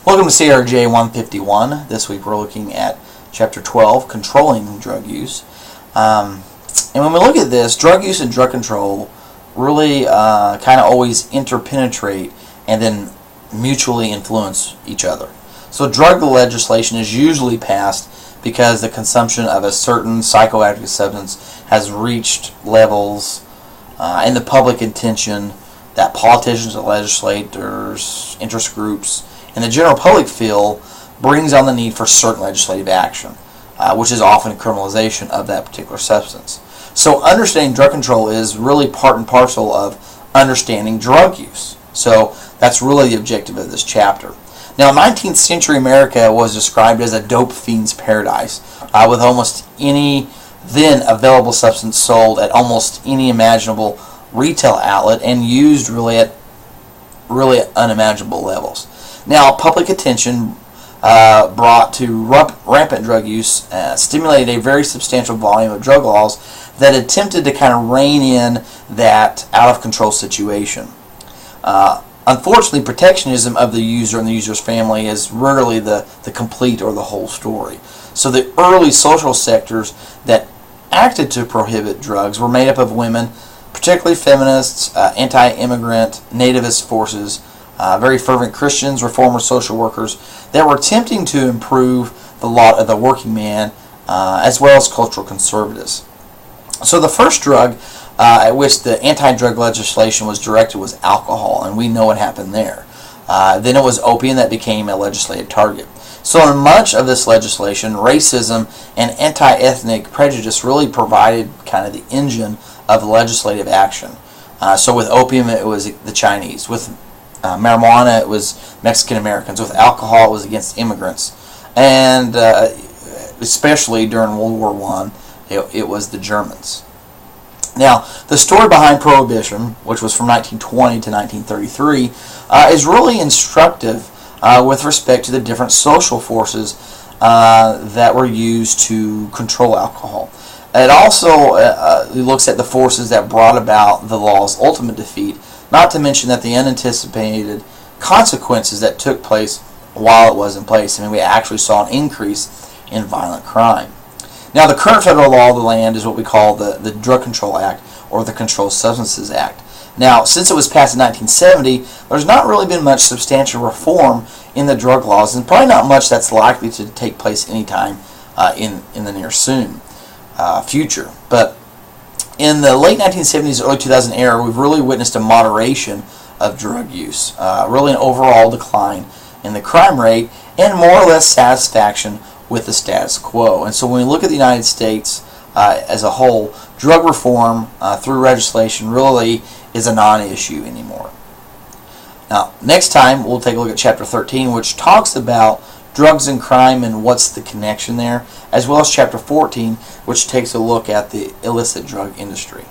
Welcome to CRJ 151. This week we're looking at Chapter 12, Controlling Drug Use. And when we look at this, drug use and drug control really kind of always interpenetrate and then mutually influence each other. So drug legislation is usually passed because the consumption of a certain psychoactive substance has reached levels in the public attention that politicians, legislators, interest groups, and the general public feel brings on the need for certain legislative action, which is often criminalization of that particular substance. So understanding drug control is really part and parcel of understanding drug use. So that's really the objective of this chapter. Now, 19th century America was described as a dope fiend's paradise, with almost any then available substance sold at almost any imaginable retail outlet and used really at unimaginable levels. Now, public attention brought to rampant drug use stimulated a very substantial volume of drug laws that attempted to kind of rein in that out-of-control situation. Unfortunately, protectionism of the user and the user's family is rarely the complete or the whole story. So the early social sectors that acted to prohibit drugs were made up of women, particularly feminists, anti-immigrant, nativist forces, very fervent Christians, reformers, social workers that were attempting to improve the lot of the working man, as well as cultural conservatives. So the first drug at which the anti-drug legislation was directed was alcohol, and we know what happened there. Then it was opium that became a legislative target. So in much of this legislation, racism and anti-ethnic prejudice really provided kind of the engine of legislative action. So with opium, it was the Chinese. With marijuana, it was Mexican Americans. With alcohol, it was against immigrants. And especially during World War I, it was the Germans. Now, the story behind Prohibition, which was from 1920 to 1933, is really instructive with respect to the different social forces that were used to control alcohol. It also looks at the forces that brought about the law's ultimate defeat, not to mention that the unanticipated consequences that took place while it was in place. I mean, we actually saw an increase in violent crime. Now, the current federal law of the land is what we call the Drug Control Act, or the Controlled Substances Act. Now, since it was passed in 1970, there's not really been much substantial reform in the drug laws, and probably not much that's likely to take place anytime in the near soon future. But in the late 1970s, early 2000 era, we've really witnessed a moderation of drug use, really an overall decline in the crime rate, and more or less satisfaction with the status quo. And so when we look at the United States as a whole, drug reform through legislation really is a non-issue anymore. Now, next time we'll take a look at Chapter 13, which talks about drugs and crime and what's the connection there, as well as Chapter 14, which takes a look at the illicit drug industry.